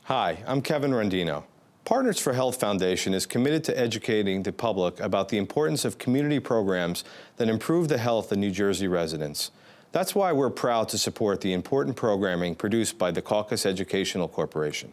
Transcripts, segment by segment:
Hi, I'm Kevin Rondino. Partners for Health Foundation is committed to educating the public about the importance of community programs that improve the health of New Jersey residents. That's why we're proud to support the important programming produced by the CAUCUS Educational Corporation.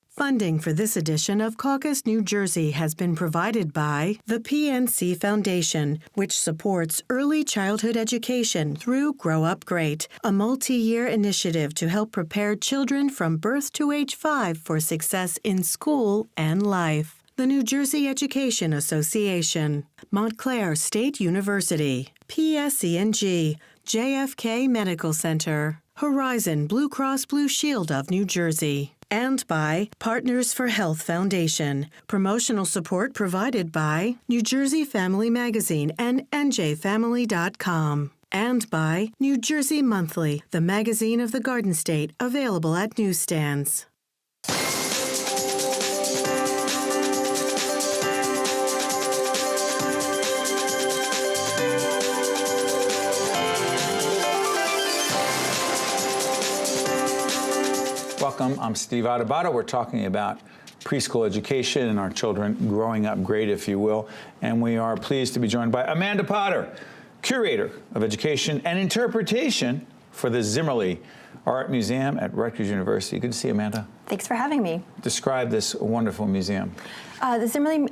Funding for this edition of CAUCUS New Jersey has been provided by the PNC Foundation, which supports early childhood education through Grow Up Great, a multi-year initiative to help prepare children from birth to age 5 for success in school and life. The New Jersey Education Association, Montclair State University, PSE&G, JFK Medical Center, Horizon Blue Cross Blue Shield of New Jersey. And by Partners for Health Foundation. Promotional support provided by New Jersey Family Magazine and NJFamily.com. And by New Jersey Monthly, the magazine of the Garden State, available at newsstands. Welcome, I'm Steve Adubato. We're talking about preschool education and our children growing up great, if you will. And we are pleased to be joined by Amanda Potter, Curator of Education and Interpretation for the Zimmerli Art Museum at Rutgers University. Good to see you, Amanda. Thanks for having me. Describe this wonderful museum. The Zimmerli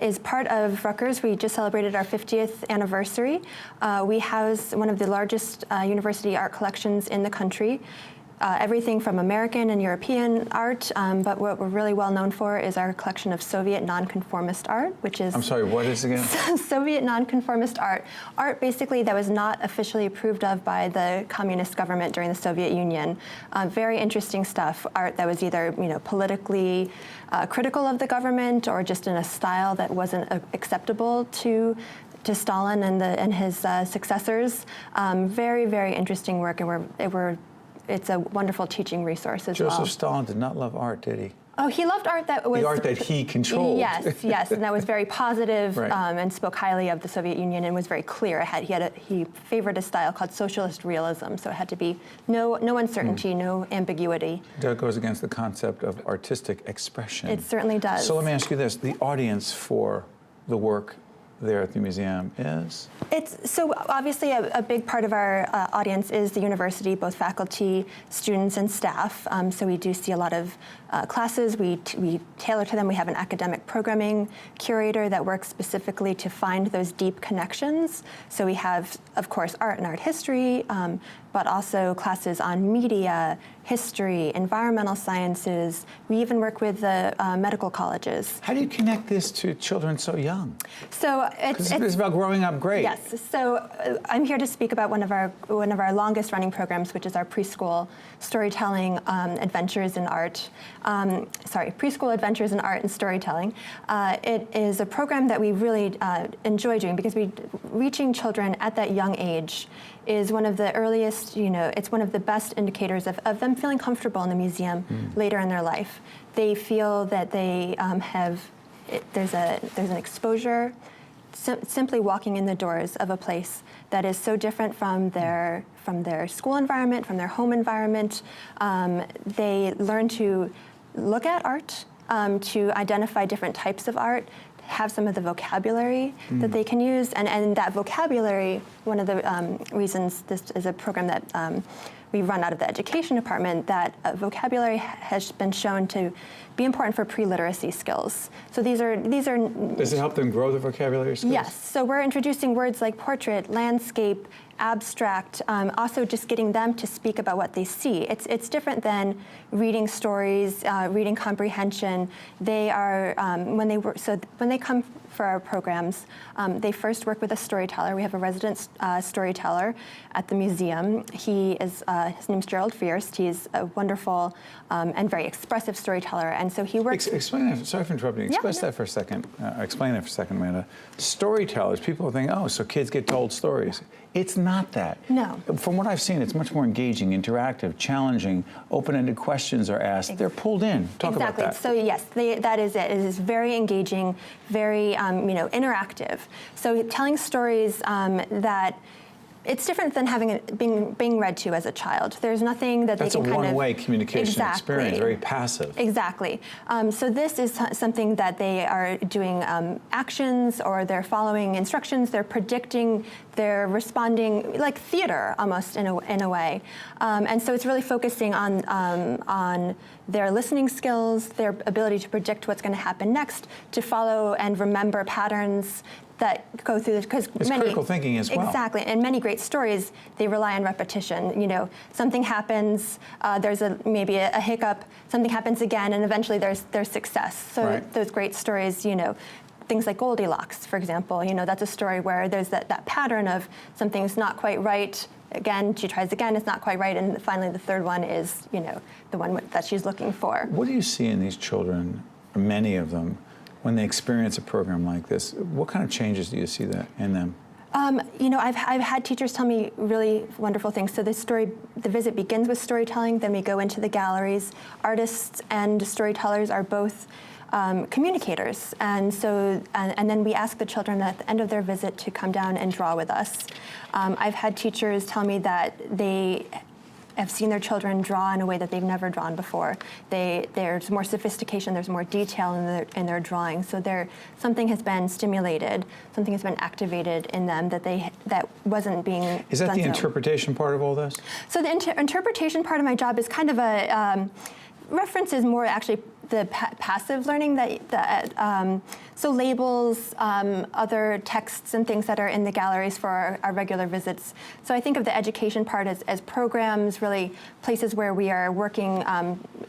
is part of Rutgers. We just celebrated our 50th anniversary. We house one of the largest university art collections in the country. Everything from American and European art, but what we're really well known for is our collection of Soviet nonconformist art, which is... I'm sorry, what is it again? Soviet nonconformist art. Art basically that was not officially approved of by the communist government during the Soviet Union. Very interesting stuff. Art that was either, politically critical of the government or just in a style that wasn't acceptable to Stalin and his successors. Very, very interesting work, and it's a wonderful teaching resource as well. Joseph Stalin did not love art, did he? Oh, he loved art that was... The art that he controlled. Yes, and that was very positive, right. And spoke highly of the Soviet Union and was very clear. He favored a style called socialist realism, so it had to be no uncertainty, no ambiguity. That goes against the concept of artistic expression. It certainly does. So let me ask you this, the audience for the work there at the museum is? So obviously a big part of our audience is the university, both faculty, students, and staff. So we do see a lot of classes. We tailor to them. We have an academic programming curator that works specifically to find those deep connections. So we have, of course, art and art history, but also classes on media, history, environmental sciences. We even work with the medical colleges. How do you connect this to children so young? So it's about growing up great. Yes. So I'm here to speak about one of our longest running programs, which is our preschool storytelling adventures in art. Preschool adventures in art and storytelling. It is a program that we really enjoy doing because reaching children at that young age is one of the earliest, it's one of the best indicators of them feeling comfortable in the museum later in their life. They feel that they there's an exposure, simply walking in the doors of a place that is so different from their school environment, from their home environment. They learn to look at art, to identify different types of art, have some of the vocabulary that they can use. And that vocabulary, one of the reasons this is a program that we run out of the education department, that vocabulary has been shown to be important for pre-literacy skills. So these are. Does it help them grow their vocabulary skills? Yes. So we're introducing words like portrait, landscape, abstract, also just getting them to speak about what they see. It's different than reading stories, reading comprehension. They are when they come for our programs, they first work with a storyteller. We have a resident storyteller at the museum. His name's Gerald Fierst. He's a wonderful and very expressive storyteller, and so he works. Explain that. Sorry for interrupting. Explain that for a second. Explain that for a second, Amanda. Storytellers. People think, oh, so kids get told stories. It's not that. No. From what I've seen, it's much more engaging, interactive, challenging, open-ended questions are asked. They're pulled in. Talk about that. So yes, that is it. It is very engaging, very interactive. So telling stories that it's different than having it being read to as a child. There's nothing that That's they can kind of... That's a one-way communication experience, very passive. Exactly. So this is something that they are doing actions, or they're following instructions, they're predicting, they're responding, like theater almost in a way. And so it's really focusing on their listening skills, their ability to predict what's going to happen next, to follow and remember patterns that go through this, because it's critical thinking as well. Exactly, and many great stories, they rely on repetition. You know, something happens, there's maybe a hiccup, something happens again, and eventually there's success. So those great stories, you know, things like Goldilocks, for example, you know, that's a story where there's that pattern of something's not quite right. Again, she tries again, it's not quite right, and finally the third one is, you know, the one that she's looking for. What do you see in these children, or many of them, when they experience a program like this? What kind of changes do you see in them? You know, I've had teachers tell me really wonderful things. So the visit begins with storytelling, then we go into the galleries. Artists and storytellers are both communicators, and so and then we ask the children at the end of their visit to come down and draw with us. I've had teachers tell me that they have seen their children draw in a way that they've never drawn before. There's more sophistication, there's more detail in their drawing. So something has been stimulated, something has been activated in them that wasn't being done. Is that the interpretation part of all this? So the interpretation part of my job is kind of a references more actually the passive learning so labels, other texts and things that are in the galleries for our regular visits. So I think of the education part as programs, really places where we are working,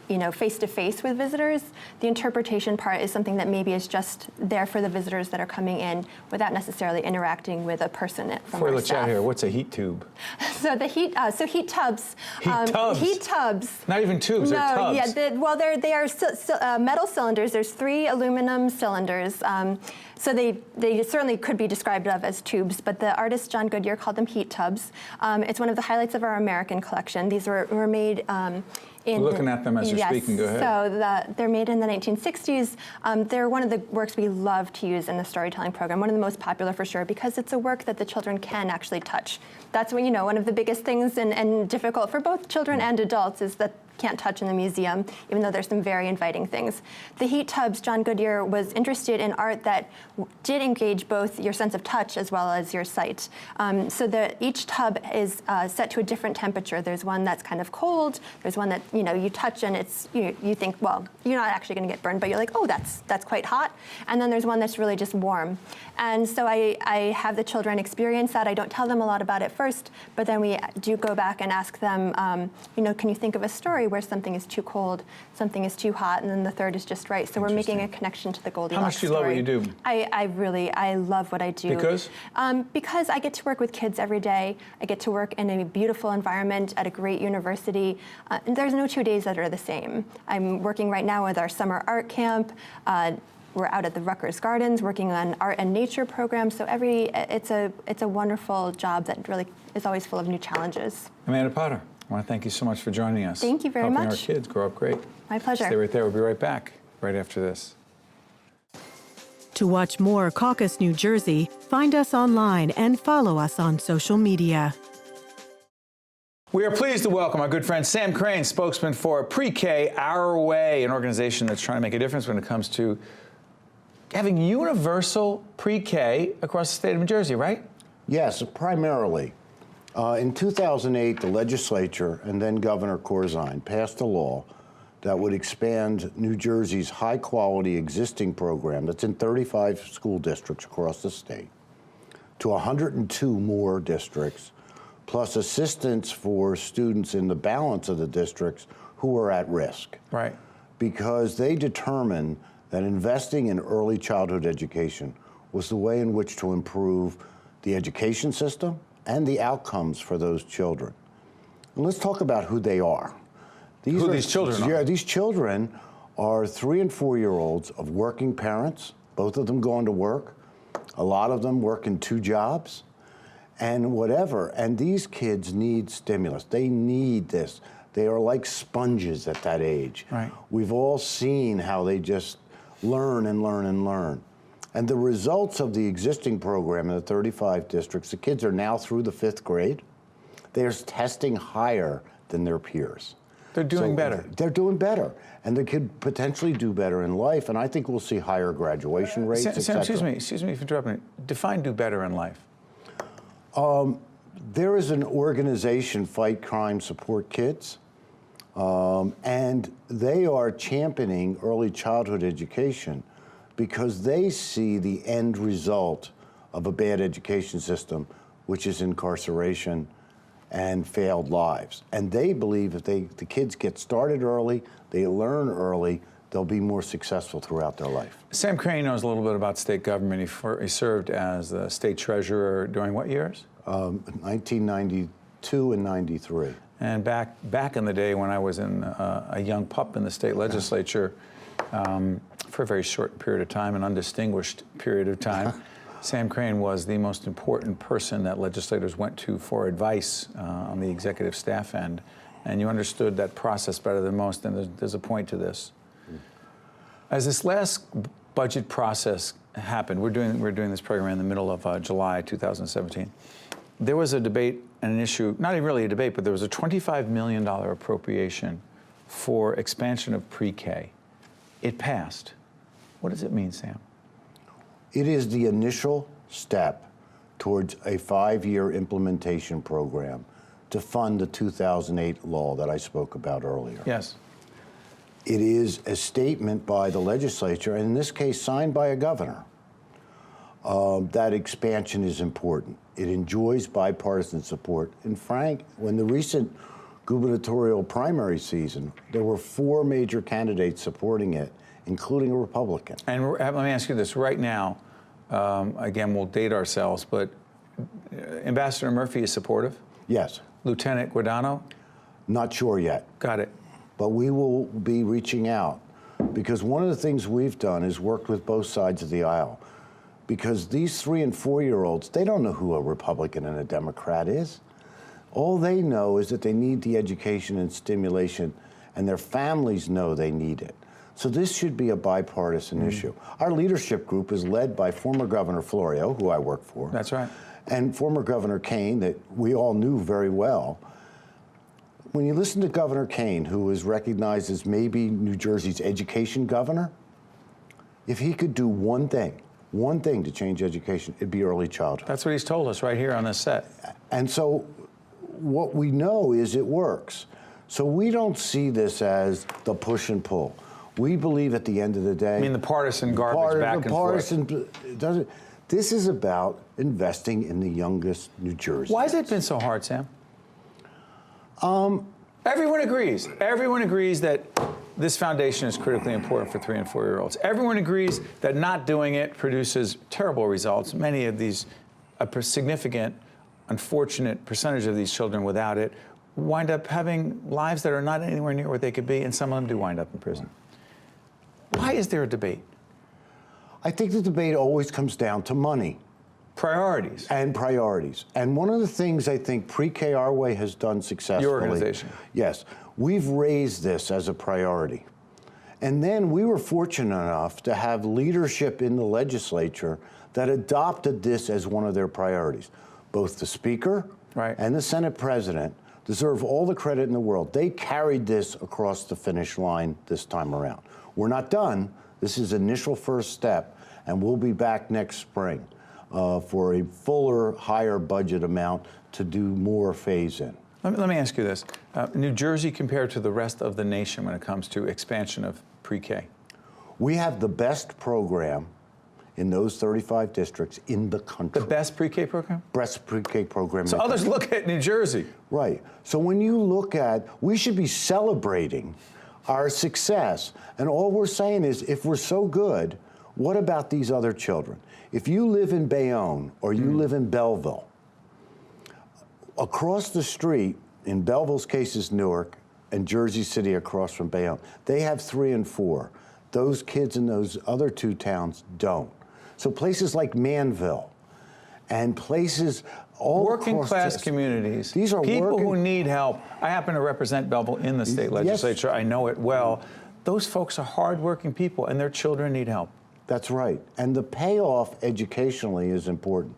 you know, face-to-face with visitors. The interpretation part is something that maybe is just there for the visitors that are coming in without necessarily interacting with a person from our staff. Before we let you out here, what's a heat tube? So the heat tubs. Heat tubs. Heat tubs. Not even tubes, they're tubs. Yeah, they are metal cylinders. There's 3 aluminum cylinders. So they certainly could be described as tubes, but the artist John Goodyear called them heat tubs. It's one of the highlights of our American collection. These were made in... We're looking at them as you're speaking, go ahead. So they're made in the 1960s. They're one of the works we love to use in the storytelling program, one of the most popular for sure, because it's a work that the children can actually touch. That's when, you know, one of the biggest things and difficult for both children and adults is that can't touch in the museum, even though there's some very inviting things. The heat tubs, John Goodyear was interested in art that did engage both your sense of touch as well as your sight. So each tub is set to a different temperature. There's one that's kind of cold. There's one that, you know, you touch and it's you think, well, you're not actually going to get burned, but you're like, oh, that's quite hot. And then there's one that's really just warm. And so I have the children experience that. I don't tell them a lot about it first, but then we do go back and ask them, you know, can you think of a story where something is too cold, something is too hot, and then the third is just right. So we're making a connection to the Goldilocks How much do you story. love what you do? I love what I do. Because? Because I get to work with kids every day. I get to work in a beautiful environment at a great university. And there's no 2 days that are the same. I'm working right now with our summer art camp. We're out at the Rutgers Gardens working on art and nature programs. So it's a wonderful job that really is always full of new challenges. Amanda Potter, I want to thank you so much for joining us. Thank you very Helping much. our kids grow up great. My pleasure. Stay right there. We'll be right back right after this. To watch more CAUCUS New Jersey, find us online and follow us on social media. We are pleased to welcome our good friend Sam Crane, spokesman for Pre-K Our Way, an organization that's trying to make a difference when it comes to having universal pre-K across the state of New Jersey, right? Yes, primarily. In 2008, the legislature and then Governor Corzine passed a law that would expand New Jersey's high-quality existing program that's in 35 school districts across the state to 102 more districts, plus assistance for students in the balance of the districts who are at risk. Right. Because they determined that investing in early childhood education was the way in which to improve the education system and the outcomes for those children. And let's talk about who they are. These children are? Yeah, these children are 3- and 4-year-olds of working parents, both of them going to work, a lot of them working 2 jobs, and whatever. And these kids need stimulus. They need this. They are like sponges at that age. Right. We've all seen how they just learn and learn and learn. And the results of the existing program in the 35 districts, the kids are now through the 5th grade. They're testing higher than their peers. They're doing better. They're doing better. And they could potentially do better in life. And I think we'll see higher graduation rates, et Sam, cetera. excuse me for interrupting. Define do better in life. There is an organization, Fight Crime, Support Kids, and they are championing early childhood education because they see the end result of a bad education system, which is incarceration and failed lives. And they believe if the kids get started early, they learn early, they'll be more successful throughout their life. Sam Crane knows a little bit about state government. He served as the state treasurer during what years? 1992 and 93. And back in the day when I was a young pup in the state legislature, for a very short period of time, an undistinguished period of time, Sam Crane was the most important person that legislators went to for advice on the executive staff end. And you understood that process better than most, and there's a point to this. As this last budget process happened, we're doing this program in the middle of July 2017. There was a debate and an issue, not even really a debate, but there was a $25 million appropriation for expansion of pre-K. It passed. What does it mean, Sam? It is the initial step towards a 5-year implementation program to fund the 2008 law that I spoke about earlier. Yes. It is a statement by the legislature, and in this case signed by a governor, that expansion is important. It enjoys bipartisan support. And Frank, when the recent gubernatorial primary season, there were 4 major candidates supporting it, including a Republican. And let me ask you this right now. Again, we'll date ourselves, but Ambassador Murphy is supportive? Yes. Lieutenant Guadagno? Not sure yet. Got it. But we will be reaching out because one of the things we've done is worked with both sides of the aisle. Because these 3- and 4-year-olds, they don't know who a Republican and a Democrat is. All they know is that they need the education and stimulation, and their families know they need it. So this should be a bipartisan issue. Our leadership group is led by former Governor Florio, who I work for. That's right. And former Governor Kane, that we all knew very well. When you listen to Governor Kane, who is recognized as maybe New Jersey's education governor, if he could do one thing to change education, it'd be early childhood. That's what he's told us right here on this set. And so what we know is it works. So we don't see this as the push and pull. We believe at the end of the day... I mean the partisan garbage back and forth. This is about investing in the youngest New Jerseyans. Why has it been so hard, Sam? Everyone agrees. Everyone agrees that this foundation is critically important for 3- and 4-year-olds. Everyone agrees that not doing it produces terrible results. Many of these, a significant, unfortunate percentage of these children without it wind up having lives that are not anywhere near what they could be, and some of them do wind up in prison. Why is there a debate? I think the debate always comes down to money. Priorities. And priorities. And one of the things I think Pre-K Our Way has done successfully... Your organization. Yes. We've raised this as a priority. And then we were fortunate enough to have leadership in the legislature that adopted this as one of their priorities. Both the Speaker and the Senate President deserve all the credit in the world. They carried this across the finish line this time around. We're not done. This is initial first step, and we'll be back next spring for a fuller, higher budget amount to do more phase-in. Let me ask you this. New Jersey compared to the rest of the nation when it comes to expansion of pre-K? We have the best program in those 35 districts in the country. The best pre-K program? Best pre-K program. So others look at New Jersey. Right. So when you look at, we should be celebrating our success. And all we're saying is, if we're so good, what about these other children? If you live in Bayonne or you live in Belleville, across the street, in Belleville's case is Newark, and Jersey City across from Bayonne, they have 3 and 4. Those kids in those other 2 towns don't. So places like Manville and places all working class communities, these are people who need help. I happen to represent Belleville in the state legislature. I know it well. Those folks are hardworking people, and their children need help. That's right. And the payoff educationally is important.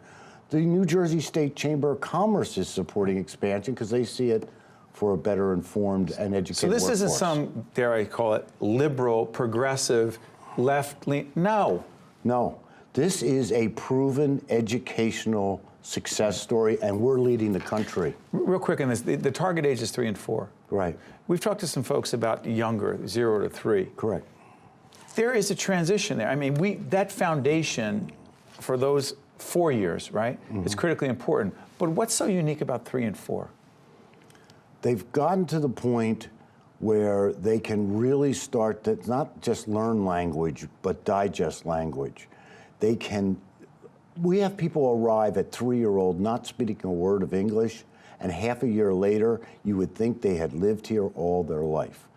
The New Jersey State Chamber of Commerce is supporting expansion because they see it for a better informed and educated So this workforce. isn't some, dare I call it, liberal, progressive, left-lean, no. No, this is a proven educational success story, and we're leading the country. Real quick on this, the target age is 3 and 4. Right. We've talked to some folks about younger, 0 to 3. Correct. There is a transition there. I mean, that foundation for those 4 years, right, is critically important. But what's so unique about 3 and 4? They've gotten to the point where they can really start to not just learn language, but digest language. We have people arrive at 3-year-old not speaking a word of English, and half a year later, you would think they had lived here all their life.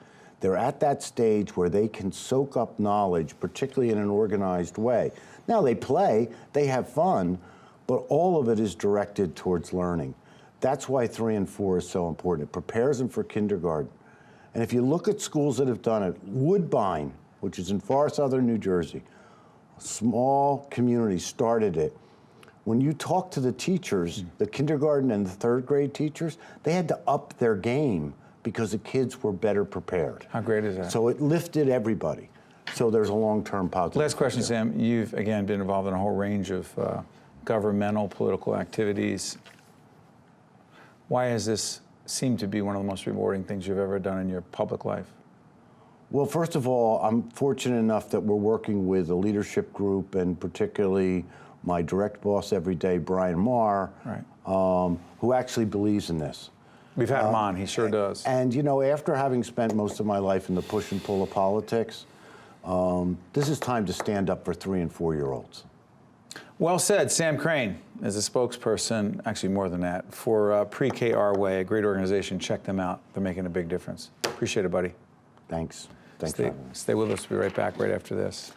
They're at that stage where they can soak up knowledge, particularly in an organized way. Now they play, they have fun, but all of it is directed towards learning. That's why 3 and 4 is so important. It prepares them for kindergarten. And if you look at schools that have done it, Woodbine, which is in far southern New Jersey, a small community started it. When you talk to the teachers, the kindergarten and the 3rd grade teachers, they had to up their game because the kids were better prepared. How great is that? So it lifted everybody. So there's a long-term positive. Last question, there. Sam. You've, again, been involved in a whole range of governmental, political activities. Why has this seemed to be one of the most rewarding things you've ever done in your public life? Well, first of all, I'm fortunate enough that we're working with a leadership group, and particularly my direct boss every day, Brian Marr, Right. Who actually believes in this. We've had him on. He sure does. And, you know, after having spent most of my life in the push and pull of politics, this is time to stand up for 3 and 4-year-olds. Well said. Sam Crane is a spokesperson, actually more than that, for Pre-K Our Way, a great organization. Check them out. They're making a big difference. Appreciate it, buddy. Thanks. Thanks for having me. Stay with us. We'll be right back right after this.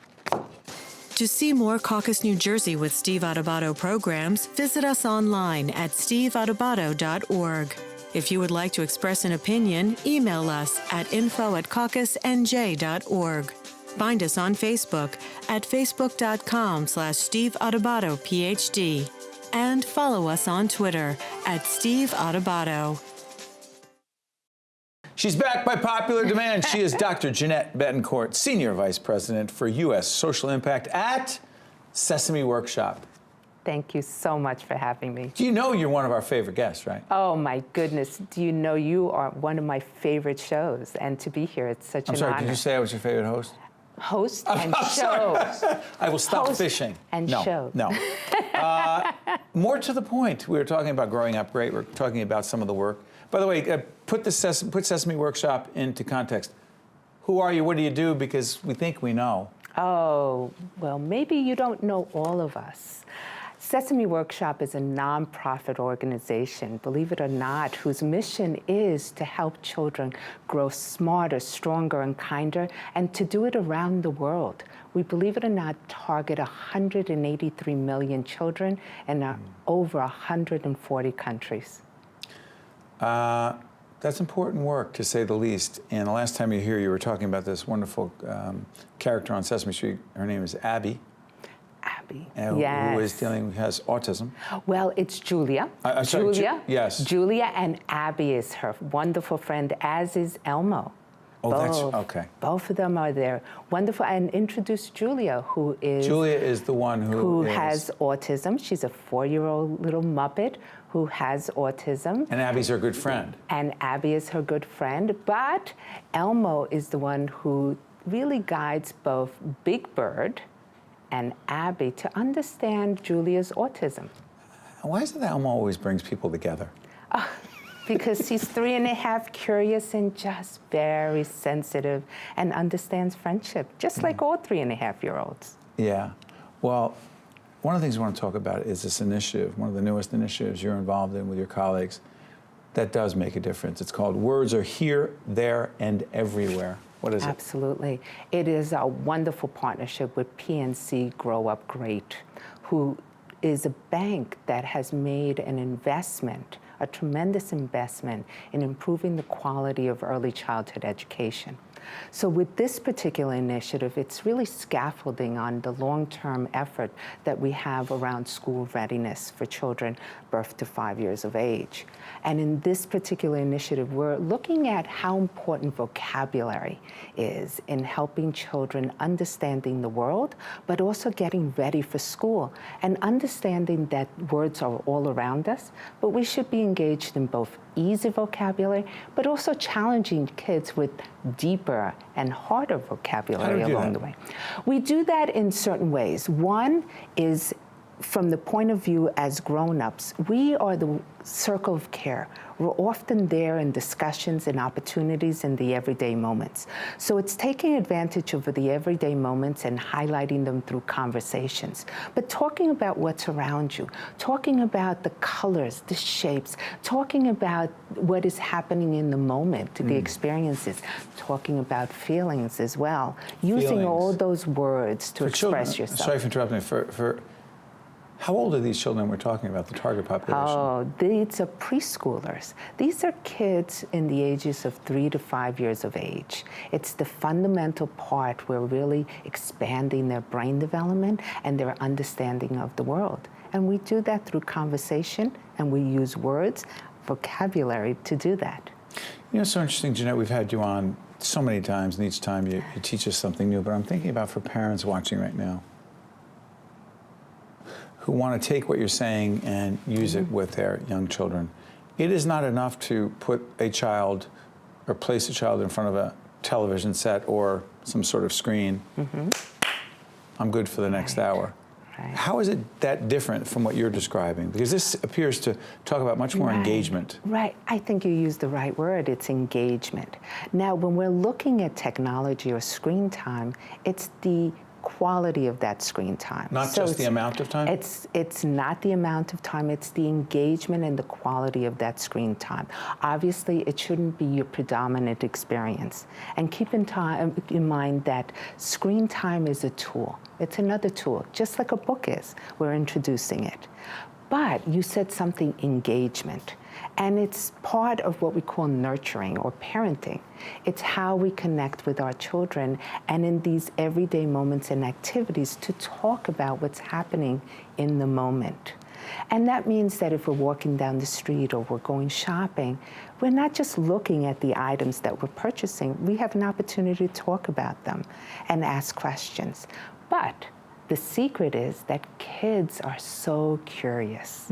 To see more Caucus New Jersey with Steve Adubato programs, visit us online at steveadubato.org. If you would like to express an opinion, email us at info@caucusnj.org. Find us on Facebook at facebook.com/Steve Adubato PhD. And follow us on Twitter at Steve Adubato. She's back by popular demand. She is Dr. Jeanette Betancourt, Senior Vice President for U.S. Social Impact at Sesame Workshop. Thank you so much for having me. You know you're one of our favorite guests, right? Oh, my goodness. Do you know you are one of my favorite shows? And to be here, it's such an honor. I'm sorry, did you say I was your favorite host? Host and show. I will stop Host fishing. and no, show. No. More to the point, we were talking about growing up great. We're talking about some of the work. By the way, put Sesame Workshop into context. Who are you? What do you do? Because we think we know. Oh, well, maybe you don't know all of us. Sesame Workshop is a nonprofit organization, believe it or not, whose mission is to help children grow smarter, stronger, and kinder, and to do it around the world. We, believe it or not, target 183 million children in over 140 countries. That's important work, to say the least. And the last time you were here, you were talking about this wonderful character on Sesame Street. Her name is Abby. Abby, yes. Who has autism. Well, it's Julia. Sorry, Julia. Yes. Julia, and Abby is her wonderful friend, as is Elmo. Oh, that's okay. Both of them are there. Wonderful. And introduce Julia, who is... Julia is the one who has autism. She's a 4-year-old little Muppet who has autism. And Abby's her good friend. And Abby is her good friend. But Elmo is the one who really guides both Big Bird and Abby to understand Julia's autism. Why is it that Elmo always brings people together? Because he's 3.5, curious, and just very sensitive, and understands friendship, just like all 3.5-year-olds. Yeah. Well, one of the things we want to talk about is this initiative, one of the newest initiatives you're involved in with your colleagues, that does make a difference. It's called Words Are Here, There, and Everywhere. What is it? Absolutely. It is a wonderful partnership with PNC Grow Up Great, who is a bank that has made an investment, a tremendous investment, in improving the quality of early childhood education. So with this particular initiative, it's really scaffolding on the long-term effort that we have around school readiness for children birth to 5 years of age. And in this particular initiative, we're looking at how important vocabulary is in helping children understanding the world, but also getting ready for school and understanding that words are all around us, but we should be engaged in both easy vocabulary, but also challenging kids with deeper and harder vocabulary along the way. We do that in certain ways. One is from the point of view as grown-ups, we are the circle of care. We're often there in discussions and opportunities in the everyday moments. So it's taking advantage of the everyday moments and highlighting them through conversations. But talking about what's around you, talking about the colors, the shapes, talking about what is happening in the moment, the experiences, talking about feelings as well, using all those words to express yourself. Sorry for interrupting. How old are these children we're talking about, the target population? Oh, these are preschoolers. These are kids in the ages of 3 to 5 years of age. It's the fundamental part where really expanding their brain development and their understanding of the world. And we do that through conversation, and we use words, vocabulary to do that. You know, it's so interesting, Jeanette, we've had you on so many times, and each time you teach us something new, but I'm thinking about for parents watching right now who want to take what you're saying and use it with their young children. It is not enough to put a child or place a child in front of a television set or some sort of screen. I'm good for the next hour. How is it that different from what you're describing? Because this appears to talk about much more engagement. Right. I think you used the right word. It's engagement. Now, when we're looking at technology or screen time, it's the quality of that screen time. Not just the amount of time? It's not the amount of time, it's the engagement and the quality of that screen time. Obviously, it shouldn't be your predominant experience. And keep in mind that screen time is a tool. It's another tool, just like a book is. We're introducing it. But you said something, engagement. And it's part of what we call nurturing or parenting. It's how we connect with our children and in these everyday moments and activities to talk about what's happening in the moment. And that means that if we're walking down the street or we're going shopping, we're not just looking at the items that we're purchasing. We have an opportunity to talk about them and ask questions. But the secret is that kids are so curious.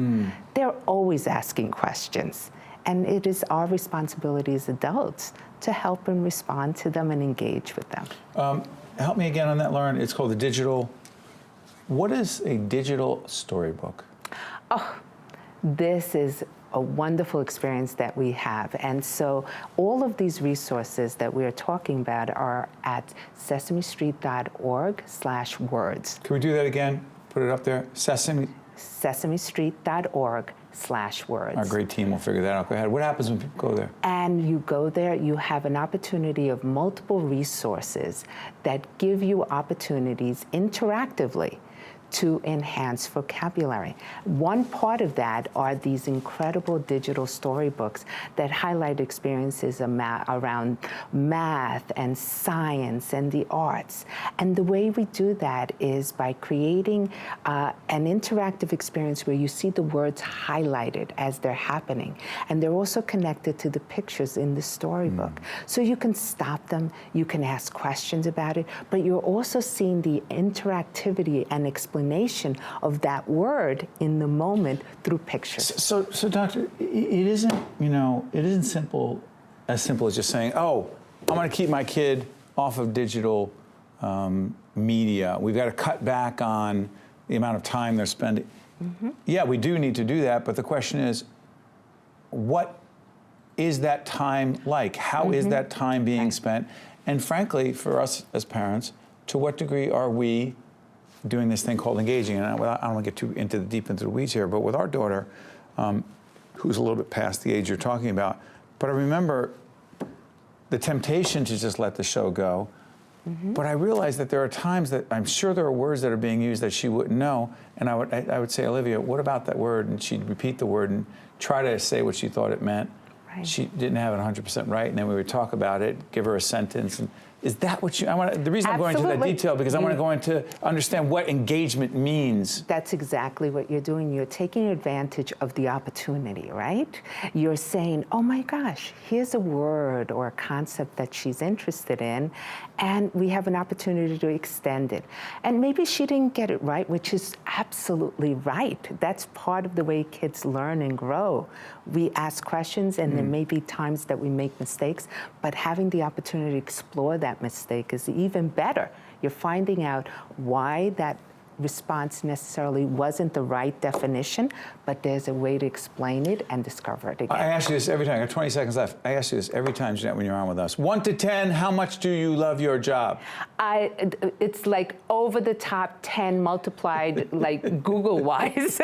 They're always asking questions. And it is our responsibility as adults to help and respond to them and engage with them. Help me again on that, Lauren. It's called the digital. What is a digital storybook? Oh, this is a wonderful experience that we have. And so all of these resources that we are talking about are at sesamestreet.org/words. Can we do that again? Put it up there. sesamestreet.org/words. Our great team will figure that out. Go ahead. What happens when people go there? And you go there, you have an opportunity of multiple resources that give you opportunities interactively to enhance vocabulary. One part of that are these incredible digital storybooks that highlight experiences around math and science and the arts. And the way we do that is by creating an interactive experience where you see the words highlighted as they're happening. And they're also connected to the pictures in the storybook. So you can stop them, you can ask questions about it, but you're also seeing the interactivity and explanation of that word in the moment through pictures. So Doctor, it isn't, it isn't simple as just saying, oh, I'm going to keep my kid off of digital media. We've got to cut back on the amount of time they're spending. Yeah, we do need to do that, but the question is, what is that time like? How is that time being spent? And frankly, for us as parents, to what degree are we doing this thing called engaging? And I don't want to get too deep into the weeds here, but with our daughter, who's a little bit past the age you're talking about, but I remember the temptation to just let the show go. But I realized that there are times that I'm sure there are words that are being used that she wouldn't know, and I would say, Olivia, what about that word? And she'd repeat the word and try to say what she thought it meant. She didn't have it 100% right, and then we would talk about it, give her a sentence, and Is that what you, the reason I'm going into that Absolutely. detail, because I want to go into understand what engagement means. That's exactly what you're doing. You're taking advantage of the opportunity, right? You're saying, oh my gosh, here's a word or a concept that she's interested in, and we have an opportunity to extend it. And maybe she didn't get it right, which is absolutely right. That's part of the way kids learn and grow. We ask questions, and there may be times that we make mistakes, but having the opportunity to explore that mistake is even better. You're finding out why that response necessarily wasn't the right definition, but there's a way to explain it and discover it again. I ask you this every time. I got 20 seconds left. I ask you this every time, Jeanette, when you're on with us. 1 to 10, how much do you love your job? It's like over the top 10 multiplied, like Google-wise.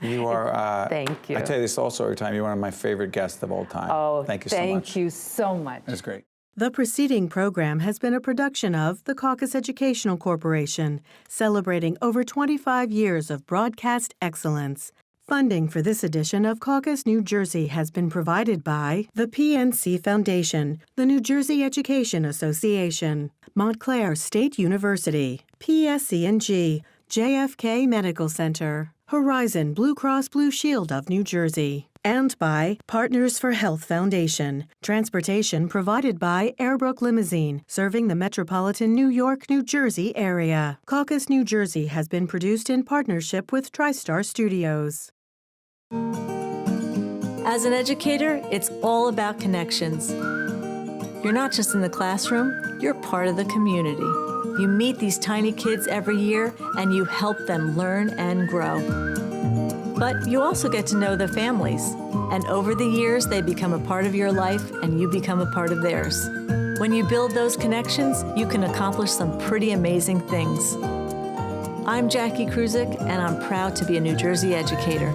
You are. Thank you. I tell you this also every time. You're one of my favorite guests of all time. Oh, thank you so much. Thank you so much. That's great. The preceding program has been a production of the CAUCUS Educational Corporation, celebrating over 25 years of broadcast excellence. Funding for this edition of CAUCUS New Jersey has been provided by the PNC Foundation, the New Jersey Education Association, Montclair State University, PSC&G, JFK Medical Center, Horizon Blue Cross Blue Shield of New Jersey, and by Partners for Health Foundation. Transportation provided by Airbrook Limousine, serving the metropolitan New York, New Jersey area. CAUCUS New Jersey has been produced in partnership with TriStar Studios. As an educator, it's all about connections. You're not just in the classroom, you're part of the community. You meet these tiny kids every year, and you help them learn and grow. But you also get to know their families, and over the years, they become a part of your life, and you become a part of theirs. When you build those connections, you can accomplish some pretty amazing things. I'm Jackie Kruzik, and I'm proud to be a New Jersey educator.